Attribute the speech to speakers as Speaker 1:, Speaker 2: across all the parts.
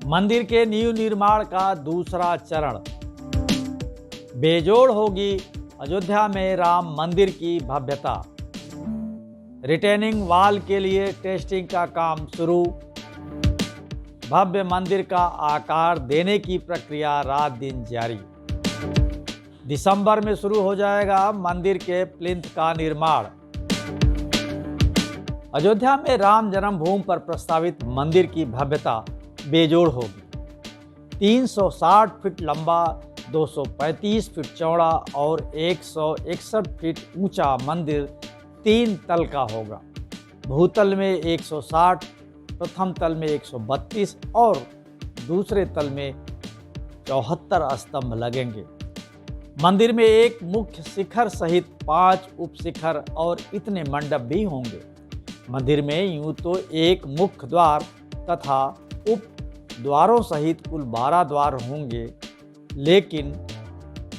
Speaker 1: मंदिर के नींव निर्माण का दूसरा चरण। बेजोड़ होगी अयोध्या में राम मंदिर की भव्यता। रिटेनिंग वॉल के लिए टेस्टिंग का काम शुरू। भव्य मंदिर का आकार देने की प्रक्रिया रात दिन जारी। दिसंबर में शुरू हो जाएगा मंदिर के प्लिंथ का निर्माण। अयोध्या में राम जन्मभूमि पर प्रस्तावित मंदिर की भव्यता बेजोड़ होगी। 360 फीट लंबा, 235 फीट चौड़ा और 161 फीट ऊंचा मंदिर 3 तल का होगा। भूतल में 160, प्रथम तल में 132 और दूसरे तल में 74 स्तंभ लगेंगे। मंदिर में एक मुख्य शिखर सहित 5 उपशिखर और इतने मंडप भी होंगे। मंदिर में यूं तो एक मुख्य द्वार तथा उप द्वारों सहित कुल 12 द्वार होंगे, लेकिन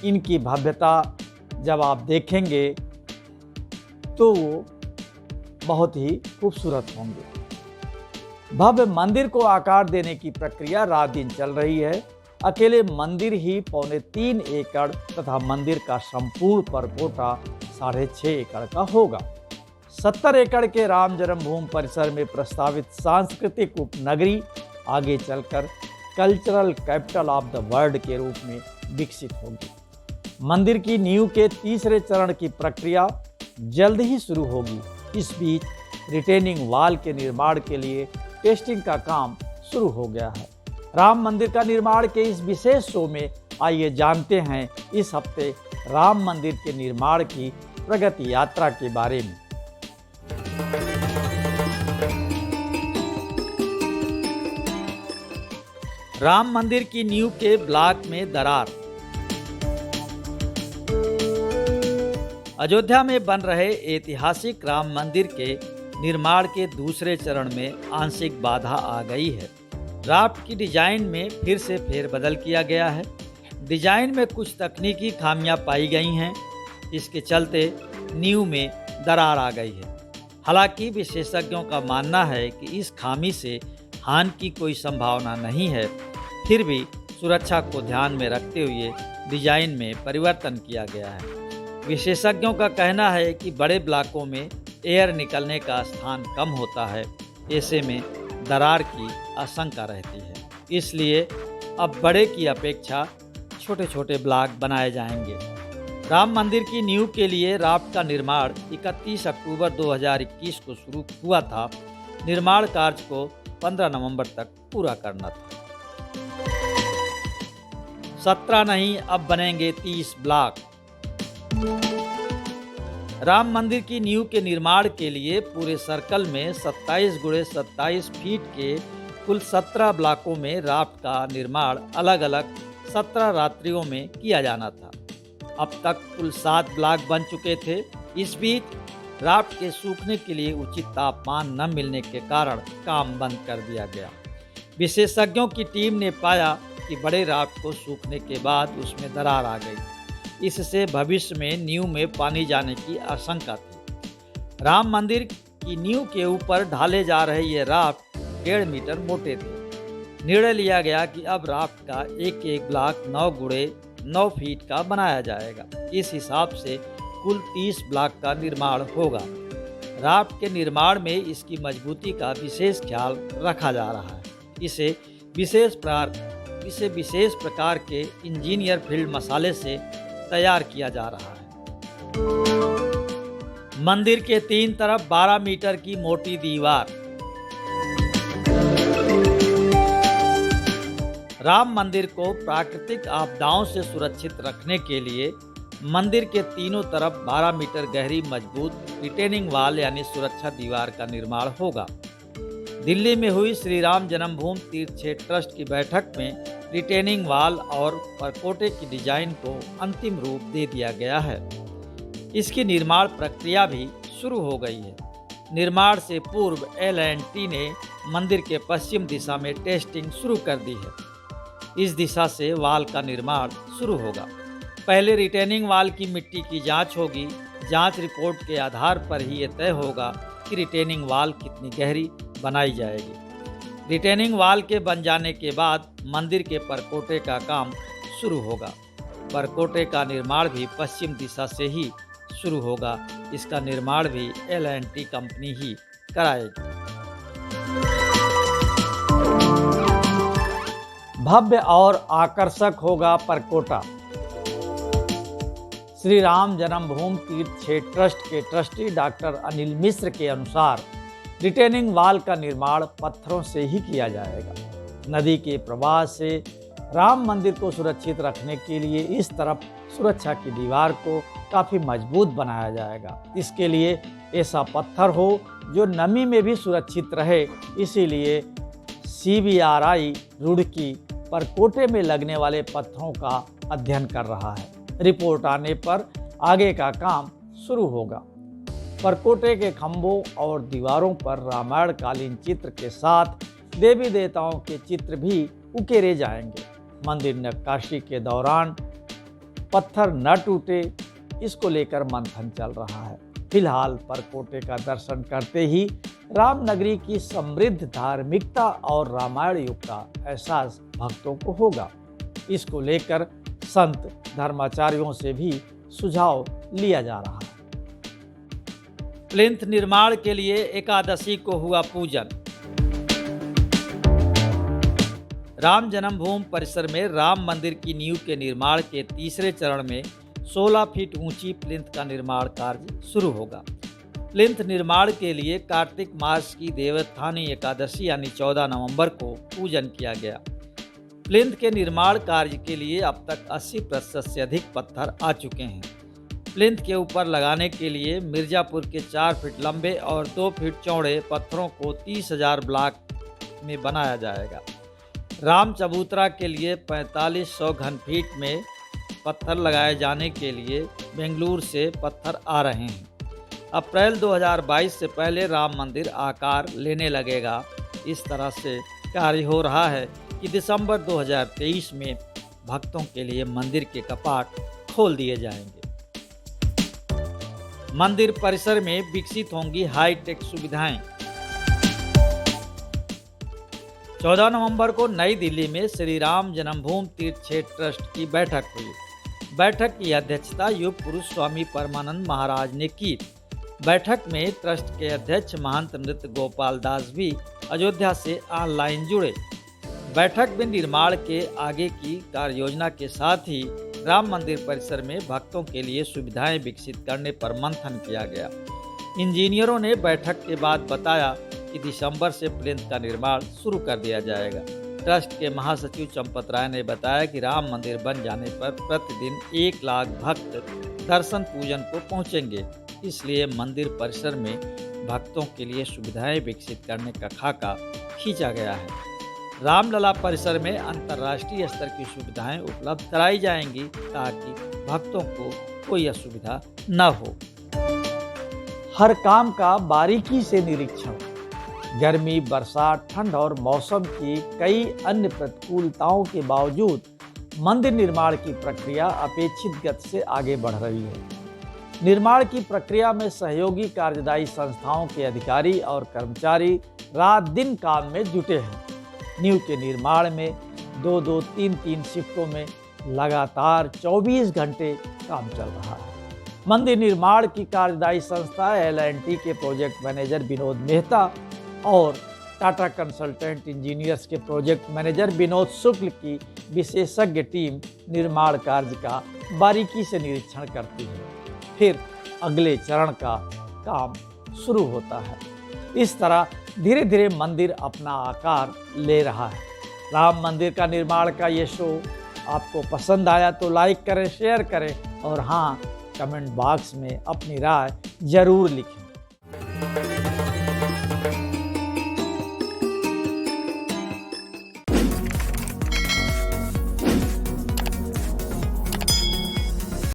Speaker 1: इनकी भव्यता जब आप देखेंगे तो वो बहुत ही खूबसूरत होंगे। भव्य मंदिर को आकार देने की प्रक्रिया रात दिन चल रही है। अकेले मंदिर ही 3.25 एकड़ तथा मंदिर का संपूर्ण परपोटा 6.5 एकड़ का होगा। 70 एकड़ के राम जन्मभूमि परिसर में प्रस्तावित सांस्कृतिक उपनगरी आगे चलकर cultural capital of the world के रूप में विकसित होगी। मंदिर की नींव के तीसरे चरण की प्रक्रिया जल्द ही शुरू होगी। इस बीच रिटेनिंग वॉल के निर्माण के लिए टेस्टिंग का काम शुरू हो गया है। राम मंदिर का निर्माण के इस विशेष शो में आइए जानते हैं इस हफ्ते राम मंदिर के निर्माण की प्रगति यात्रा के बारे में। राम मंदिर की नींव के ब्लॉक में दरार। अयोध्या में बन रहे ऐतिहासिक राम मंदिर के निर्माण के दूसरे चरण में आंशिक बाधा आ गई है। राफ्ट की डिजाइन में फिर से फेरबदल किया गया है। डिजाइन में कुछ तकनीकी खामियां पाई गई हैं। इसके चलते नींव में दरार आ गई है। हालांकि विशेषज्ञों का मानना है कि इस खामी से हानि की कोई संभावना नहीं है, फिर भी सुरक्षा को ध्यान में रखते हुए डिजाइन में परिवर्तन किया गया है। विशेषज्ञों का कहना है कि बड़े ब्लॉकों में एयर निकलने का स्थान कम होता है, ऐसे में दरार की आशंका रहती है। इसलिए अब बड़े की अपेक्षा छोटे छोटे ब्लॉक बनाए जाएंगे। राम मंदिर की नींव के लिए राफ्ट का निर्माण 31 अक्टूबर 2021 को शुरू हुआ था। निर्माण कार्य को 15 नवंबर तक पूरा करना था। 17 नहीं, अब बनेंगे 30 ब्लॉक। राम मंदिर की नींव के निर्माण के लिए पूरे सर्कल में 27 × 27 फीट के कुल 17 ब्लॉकों में राफ्ट का निर्माण अलग अलग 17 रात्रियों में किया जाना था। अब तक कुल 7 ब्लॉक बन चुके थे। इस बीच राफ्ट के सूखने के लिए उचित तापमान न मिलने के कारण काम बंद कर दिया गया। विशेषज्ञों की टीम ने पाया कि बड़े राफ्ट को सूखने के बाद उसमें दरार आ गई। इससे भविष्य में नींव में पानी जाने की आशंका थी। राम मंदिर की नींव के ऊपर ढाले जा रहे ये राफ्ट 1.5 मीटर मोटे थे। निर्णय लिया गया कि अब राफ्ट का एक एक ब्लॉक 9 × 9 फीट का बनाया जाएगा। इस हिसाब से कुल 30 ब्लॉक का निर्माण होगा। राफ्ट के निर्माण में इसकी मजबूती का विशेष ख्याल रखा जा रहा है। इसे विशेष प्रकार के इंजीनियर फील्ड मसाले से तैयार किया जा रहा है। मंदिर के 3 तरफ 12 मीटर की मोटी दीवार। राम मंदिर को प्राकृतिक आपदाओं से सुरक्षित रखने के लिए मंदिर के तीनों तरफ 12 मीटर गहरी मजबूत रिटेनिंग वॉल यानी सुरक्षा दीवार का निर्माण होगा। दिल्ली में हुई श्री राम जन्मभूमि तीर्थ क्षेत्र ट्रस्ट की बैठक में रिटेनिंग वॉल और परपोटे की डिजाइन को अंतिम रूप दे दिया गया है। इसकी निर्माण प्रक्रिया भी शुरू हो गई है। निर्माण से पूर्व L&T ने मंदिर के पश्चिम दिशा में टेस्टिंग शुरू कर दी है। इस दिशा से वॉल का निर्माण शुरू होगा। पहले रिटेनिंग वॉल की मिट्टी की जांच होगी। जांच रिपोर्ट के आधार पर ही ये तय होगा कि रिटेनिंग वॉल कितनी गहरी बनाई जाएगी। रिटेनिंग वॉल के बन जाने के बाद मंदिर के परकोटे का काम शुरू होगा। परकोटे का निर्माण भी पश्चिम दिशा से ही शुरू होगा। इसका निर्माण भी L&T कंपनी ही कराएगी। भव्य और आकर्षक होगा परकोटा। श्री राम जन्मभूमि तीर्थ क्षेत्र ट्रस्ट के ट्रस्टी डॉक्टर अनिल मिश्र के अनुसार रिटेनिंग वॉल का निर्माण पत्थरों से ही किया जाएगा। नदी के प्रवाह से राम मंदिर को सुरक्षित रखने के लिए इस तरफ सुरक्षा की दीवार को काफ़ी मजबूत बनाया जाएगा। इसके लिए ऐसा पत्थर हो जो नमी में भी सुरक्षित रहे, इसीलिए CBRI रुड़की परकोटे में लगने वाले पत्थरों का अध्ययन कर रहा है। रिपोर्ट आने पर आगे का काम शुरू होगा। परकोटे के खंभों और दीवारों पर रामायण कालीन चित्र के साथ देवी देवताओं के चित्र भी उकेरे जाएंगे। मंदिर नक्काशी के दौरान पत्थर न टूटे, इसको लेकर मंथन चल रहा है। फिलहाल परकोटे का दर्शन करते ही रामनगरी की समृद्ध धार्मिकता और रामायण युग का एहसास भक्तों को होगा। इसको लेकर संत धर्माचार्यों से भी सुझाव लिया जा रहा है। प्लिंथ निर्माण के लिए एकादशी को हुआ पूजन। राम जन्मभूमि परिसर में राम मंदिर की नींव के निर्माण के तीसरे चरण में 16 फीट ऊंची प्लिंथ का निर्माण कार्य शुरू होगा। प्लिंथ निर्माण के लिए कार्तिक मास की देवोत्थानी एकादशी यानी 14 नवंबर को पूजन किया गया। प्लिंथ के निर्माण कार्य के लिए अब तक 80% से अधिक पत्थर आ चुके हैं। प्लिंथ के ऊपर लगाने के लिए मिर्जापुर के 4 फीट लंबे और 2 फीट चौड़े पत्थरों को 30,000 ब्लॉक में बनाया जाएगा। राम चबूतरा के लिए 4500 घन फीट में पत्थर लगाए जाने के लिए बेंगलुरु से पत्थर आ रहे हैं। अप्रैल 2022 से पहले राम मंदिर आकार लेने लगेगा। इस तरह से कार्य हो रहा है कि दिसंबर 2023 में भक्तों के लिए मंदिर के कपाट खोल दिए जाएंगे। मंदिर परिसर में विकसित होंगी हाईटेक सुविधाएं। 14 नवंबर को नई दिल्ली में श्री राम जन्मभूमि तीर्थ क्षेत्र ट्रस्ट की बैठक हुई। बैठक की अध्यक्षता युग पुरुष स्वामी परमानंद महाराज ने की। बैठक में ट्रस्ट के अध्यक्ष महंत नृत्य गोपाल दास भी अयोध्या से ऑनलाइन जुड़े। बैठक में निर्माण के आगे की कार्य योजना के साथ ही राम मंदिर परिसर में भक्तों के लिए सुविधाएं विकसित करने पर मंथन किया गया। इंजीनियरों ने बैठक के बाद बताया कि दिसंबर से प्लिंथ का निर्माण शुरू कर दिया जाएगा। ट्रस्ट के महासचिव चंपत राय ने बताया कि राम मंदिर बन जाने पर प्रतिदिन 1 लाख भक्त दर्शन पूजन को पहुंचेंगे। इसलिए मंदिर परिसर में भक्तों के लिए सुविधाएं विकसित करने का खाका खींचा गया है। रामलला परिसर में अंतर्राष्ट्रीय स्तर की सुविधाएं उपलब्ध कराई जाएंगी ताकि भक्तों को कोई असुविधा न हो। हर काम का बारीकी से निरीक्षण। गर्मी, बरसात, ठंड और मौसम की कई अन्य प्रतिकूलताओं के बावजूद मंदिर निर्माण की प्रक्रिया अपेक्षित गति से आगे बढ़ रही है। निर्माण की प्रक्रिया में सहयोगी कार्यदायी संस्थाओं के अधिकारी और कर्मचारी रात दिन काम में जुटे हैं। नींव के निर्माण में 2-2, 3-3 शिफ्टों में लगातार 24 घंटे काम चल रहा है। मंदिर निर्माण की कार्यदायी संस्था L&T के प्रोजेक्ट मैनेजर विनोद मेहता और टाटा कंसल्टेंट इंजीनियर्स के प्रोजेक्ट मैनेजर विनोद शुक्ल की विशेषज्ञ टीम निर्माण कार्य का बारीकी से निरीक्षण करती है। फिर अगले चरण का काम शुरू होता है। इस तरह धीरे धीरे मंदिर अपना आकार ले रहा है। राम मंदिर का निर्माण का ये शो आपको पसंद आया तो लाइक करें, शेयर करें और हाँ, कमेंट बॉक्स में अपनी राय जरूर लिखें।